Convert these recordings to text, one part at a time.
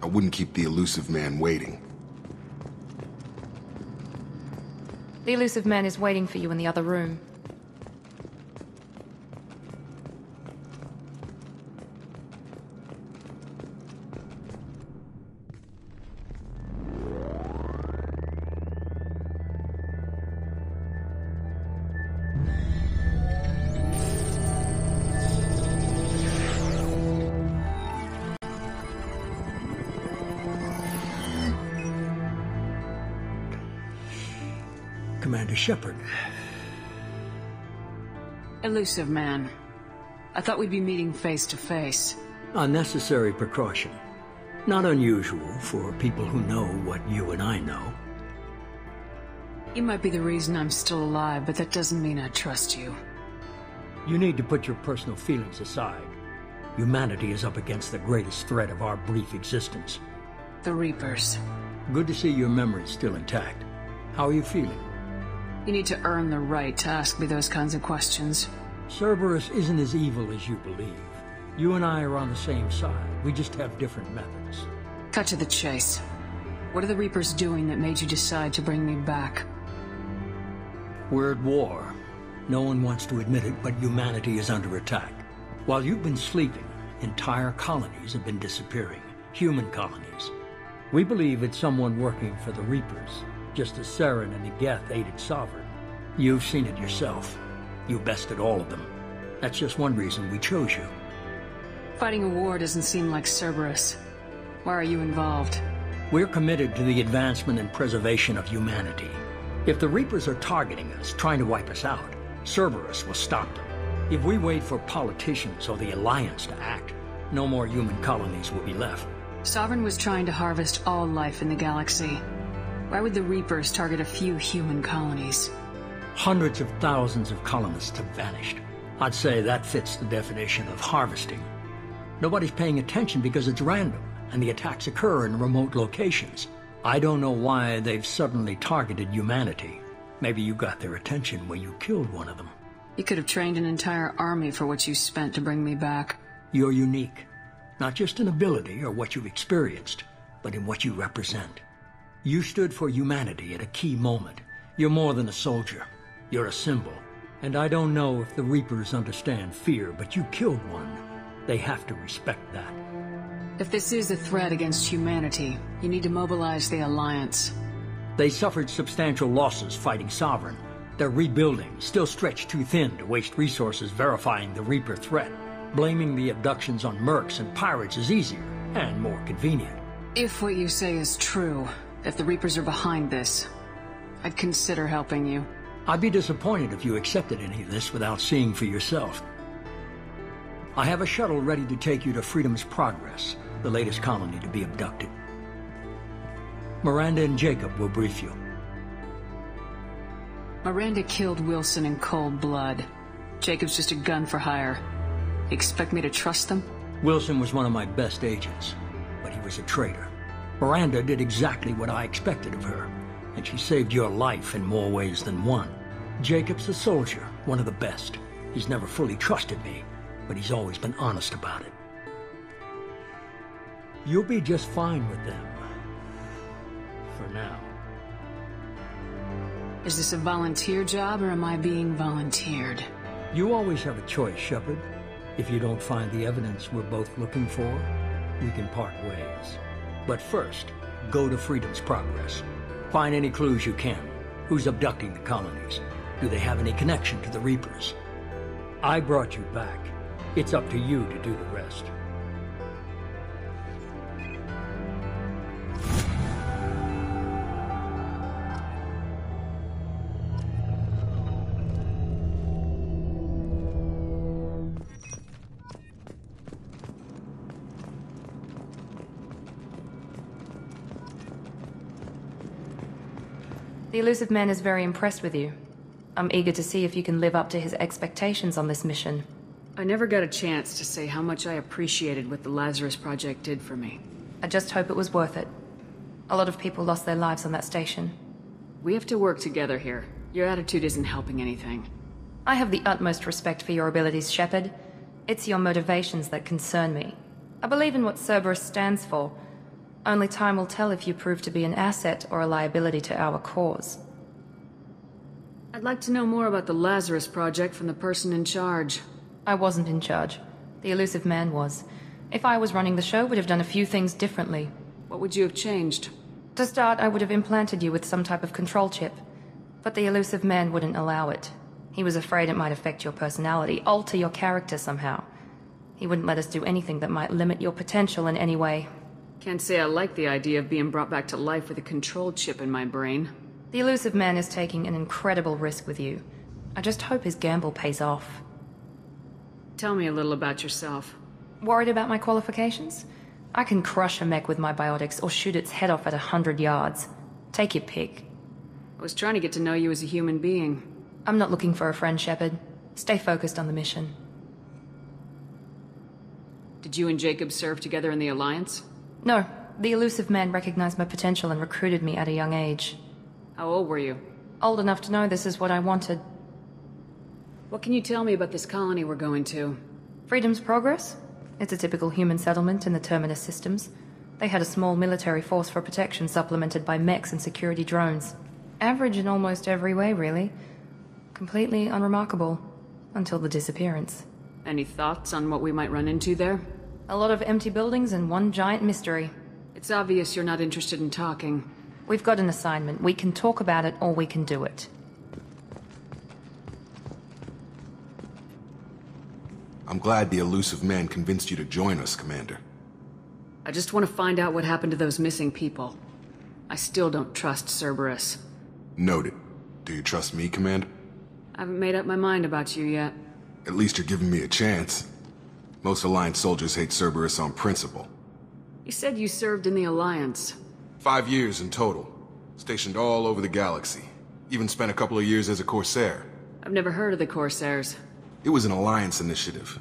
I wouldn't keep the elusive man waiting. The elusive man is waiting for you in the other room. Commander Shepard. Elusive man. I thought we'd be meeting face to face. Unnecessary precaution. Not unusual for people who know what you and I know. You might be the reason I'm still alive, but that doesn't mean I trust you. You need to put your personal feelings aside. Humanity is up against the greatest threat of our brief existence. The Reapers. Good to see your memory's still intact. How are you feeling? You need to earn the right to ask me those kinds of questions. Cerberus isn't as evil as you believe. You and I are on the same side. We just have different methods. Cut to the chase. What are the Reapers doing that made you decide to bring me back? We're at war. No one wants to admit it, but humanity is under attack. While you've been sleeping, entire colonies have been disappearing. Human colonies. We believe it's someone working for the Reapers, just as Saren and Negeth aided Sovereign. You've seen it yourself. You bested all of them. That's just one reason we chose you. Fighting a war doesn't seem like Cerberus. Why are you involved? We're committed to the advancement and preservation of humanity. If the Reapers are targeting us, trying to wipe us out, Cerberus will stop them. If we wait for politicians or the Alliance to act, no more human colonies will be left. Sovereign was trying to harvest all life in the galaxy. Why would the Reapers target a few human colonies? Hundreds of thousands of colonists have vanished. I'd say that fits the definition of harvesting. Nobody's paying attention because it's random, and the attacks occur in remote locations. I don't know why they've suddenly targeted humanity. Maybe you got their attention when you killed one of them. You could have trained an entire army for what you spent to bring me back. You're unique. Not just in ability or what you've experienced, but in what you represent. You stood for humanity at a key moment. You're more than a soldier. You're a symbol. And I don't know if the Reapers understand fear, but you killed one. They have to respect that. If this is a threat against humanity, you need to mobilize the Alliance. They suffered substantial losses fighting Sovereign. They're rebuilding, still stretched too thin to waste resources verifying the Reaper threat. Blaming the abductions on mercs and pirates is easier and more convenient. If what you say is true, if the Reapers are behind this, I'd consider helping you. I'd be disappointed if you accepted any of this without seeing for yourself. I have a shuttle ready to take you to Freedom's Progress, the latest colony to be abducted. Miranda and Jacob will brief you. Miranda killed Wilson in cold blood. Jacob's just a gun for hire. You expect me to trust them? Wilson was one of my best agents, but he was a traitor. Miranda did exactly what I expected of her, and she saved your life in more ways than one. Jacob's a soldier, one of the best. He's never fully trusted me, but he's always been honest about it. You'll be just fine with them. For now. Is this a volunteer job, or am I being volunteered? You always have a choice, Shepard. If you don't find the evidence we're both looking for, we can part ways. But first, go to Freedom's Progress. Find any clues you can. Who's abducting the colonies? Do they have any connection to the Reapers? I brought you back. It's up to you to do the rest. The elusive man is very impressed with you. I'm eager to see if you can live up to his expectations on this mission. I never got a chance to say how much I appreciated what the Lazarus Project did for me. I just hope it was worth it. A lot of people lost their lives on that station. We have to work together here. Your attitude isn't helping anything. I have the utmost respect for your abilities, Shepard. It's your motivations that concern me. I believe in what Cerberus stands for, Only time will tell if you prove to be an asset or a liability to our cause. I'd like to know more about the Lazarus Project from the person in charge. I wasn't in charge. The elusive man was. If I was running the show, would have done a few things differently. What would you have changed? To start, I would have implanted you with some type of control chip. But the elusive man wouldn't allow it. He was afraid it might affect your personality, alter your character somehow. He wouldn't let us do anything that might limit your potential in any way. Can't say I like the idea of being brought back to life with a control chip in my brain. The elusive man is taking an incredible risk with you. I just hope his gamble pays off. Tell me a little about yourself. Worried about my qualifications? I can crush a mech with my biotics or shoot its head off at 100 yards. Take your pick. I was trying to get to know you as a human being. I'm not looking for a friend, Shepard. Stay focused on the mission. Did you and Jacob serve together in the Alliance? No, the elusive man recognized my potential and recruited me at a young age. How old were you? Old enough to know this is what I wanted. What can you tell me about this colony we're going to? Freedom's Progress? It's a typical human settlement in the Terminus systems. They had a small military force for protection supplemented by mechs and security drones. Average in almost every way, really. Completely unremarkable. Until the disappearance. Any thoughts on what we might run into there? A lot of empty buildings and one giant mystery. It's obvious you're not interested in talking. We've got an assignment. We can talk about it or we can do it. I'm glad the elusive man convinced you to join us, Commander. I just want to find out what happened to those missing people. I still don't trust Cerberus. Noted. Do you trust me, Commander? I haven't made up my mind about you yet. At least you're giving me a chance. Most Alliance soldiers hate Cerberus on principle. You said you served in the Alliance. 5 years in total. Stationed all over the galaxy. Even spent a couple of years as a Corsair. I've never heard of the Corsairs. It was an Alliance initiative.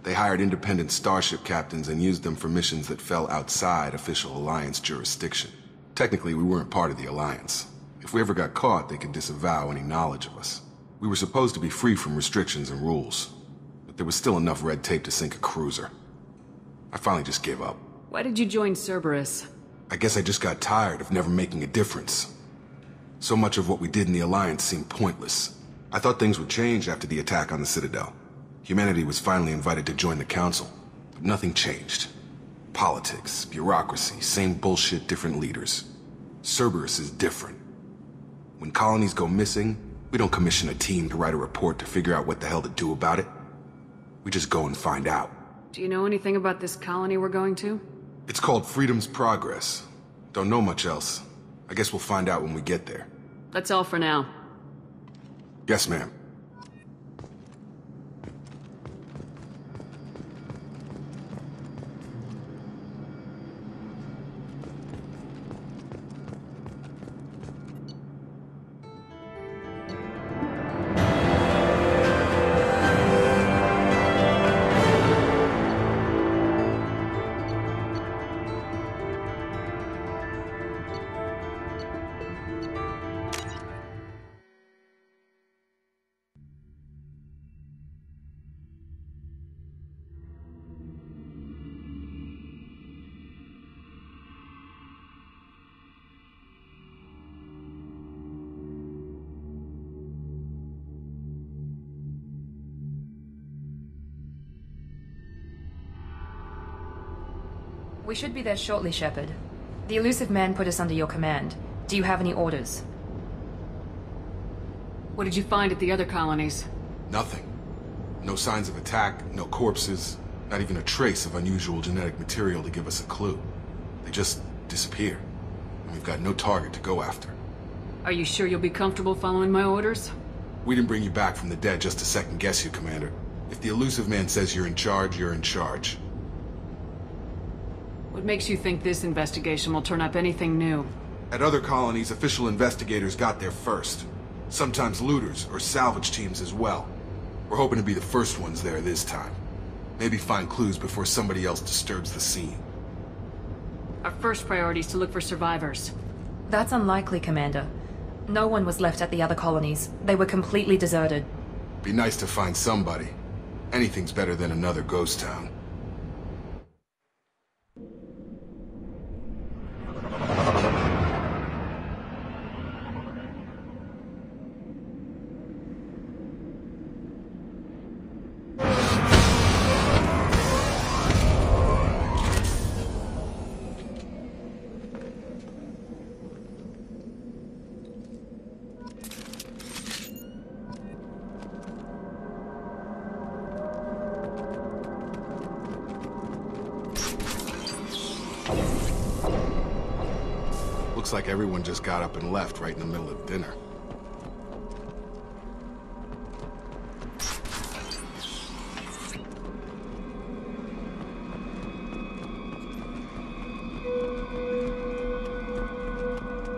They hired independent starship captains and used them for missions that fell outside official Alliance jurisdiction. Technically, we weren't part of the Alliance. If we ever got caught, they could disavow any knowledge of us. We were supposed to be free from restrictions and rules, but there was still enough red tape to sink a cruiser. I finally just gave up. Why did you join Cerberus? I guess I just got tired of never making a difference. So much of what we did in the Alliance seemed pointless. I thought things would change after the attack on the Citadel. Humanity was finally invited to join the Council, but nothing changed. Politics, bureaucracy, same bullshit, different leaders. Cerberus is different. When colonies go missing, we don't commission a team to write a report to figure out what the hell to do about it. We just go and find out. Do you know anything about this colony we're going to? It's called Freedom's Progress. Don't know much else. I guess we'll find out when we get there. That's all for now. Yes, ma'am. We should be there shortly, Shepard. The elusive man put us under your command. Do you have any orders? What did you find at the other colonies? Nothing. No signs of attack, no corpses, not even a trace of unusual genetic material to give us a clue. They just disappear, and we've got no target to go after. Are you sure you'll be comfortable following my orders? We didn't bring you back from the dead just to second guess you, Commander. If the elusive man says you're in charge, you're in charge. What makes you think this investigation will turn up anything new? At other colonies, official investigators got there first. Sometimes looters or salvage teams as well. We're hoping to be the first ones there this time. Maybe find clues before somebody else disturbs the scene. Our first priority is to look for survivors. That's unlikely, Commander. No one was left at the other colonies. They were completely deserted. Be nice to find somebody. Anything's better than another ghost town. Looks like everyone just got up and left right in the middle of dinner.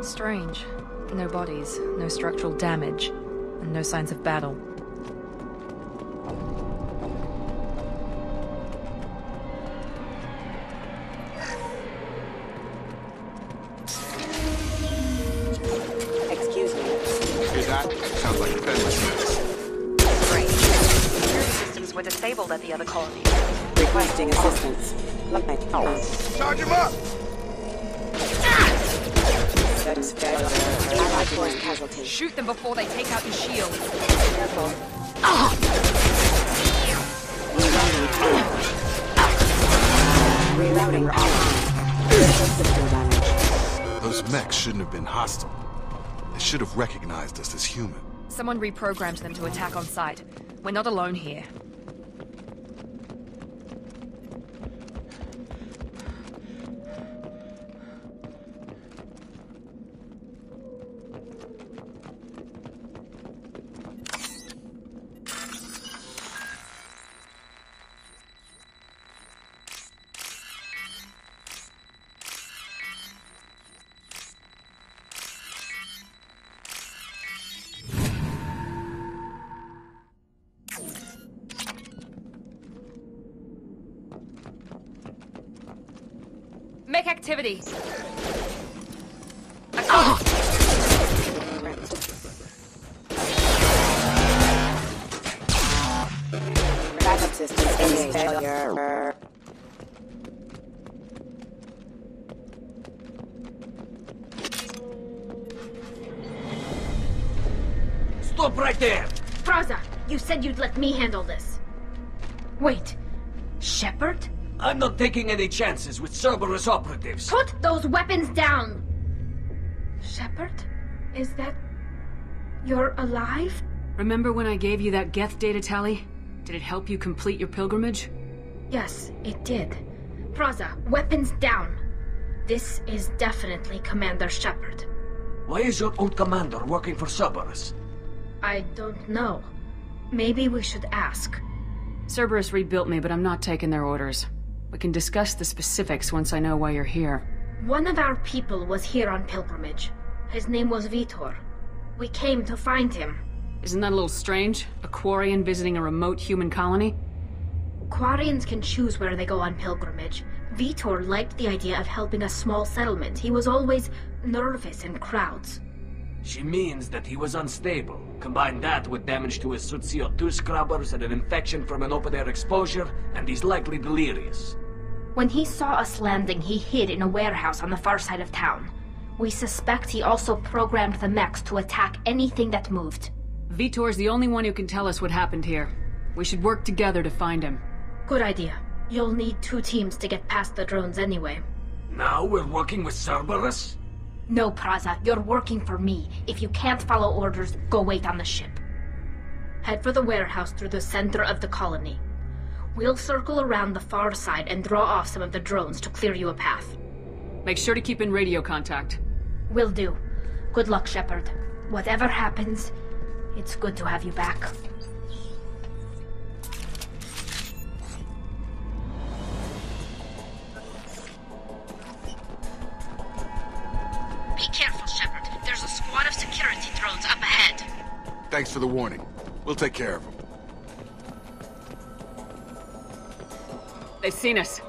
Strange. No bodies, no structural damage, and no signs of battle. Excuse me. Hear that? Sounds like defenseless. Strange. Security systems were disabled at the other colony. Requesting assistance. Charge him up! Allied force casualty. Shoot them before they take out the shield. Careful. Rerouting online. Critical system damage. Those mechs shouldn't have been hostile. They should have recognized us as human. Someone reprogrammed them to attack on sight. We're not alone here. Mech activity. Backup systems engaged. Failure. Stop right there! Praza, you said you'd let me handle this. Wait, Shepard? I'm not taking any chances with Cerberus operatives. Put those weapons down! Shepard? Is that... you're alive? Remember when I gave you that Geth data tally? Did it help you complete your pilgrimage? Yes, it did. Praza, weapons down. This is definitely Commander Shepard. Why is your old commander working for Cerberus? I don't know. Maybe we should ask. Cerberus rebuilt me, but I'm not taking their orders. We can discuss the specifics once I know why you're here. One of our people was here on pilgrimage. His name was Vitor. We came to find him. Isn't that a little strange? A Quarian visiting a remote human colony? Quarians can choose where they go on pilgrimage. Vitor liked the idea of helping a small settlement. He was always nervous in crowds. She means that he was unstable. Combine that with damage to his Suit CO2 scrubbers and an infection from an open-air exposure, and he's likely delirious. When he saw us landing, he hid in a warehouse on the far side of town. We suspect he also programmed the mechs to attack anything that moved. Vitor's the only one who can tell us what happened here. We should work together to find him. Good idea. You'll need 2 teams to get past the drones anyway. Now we're working with Cerberus? No, Praza, you're working for me. If you can't follow orders, go wait on the ship. Head for the warehouse through the center of the colony. We'll circle around the far side and draw off some of the drones to clear you a path. Make sure to keep in radio contact. Will do. Good luck, Shepard. Whatever happens, it's good to have you back. Be careful, Shepard. There's a squad of security drones up ahead. Thanks for the warning. We'll take care of them. They've seen us.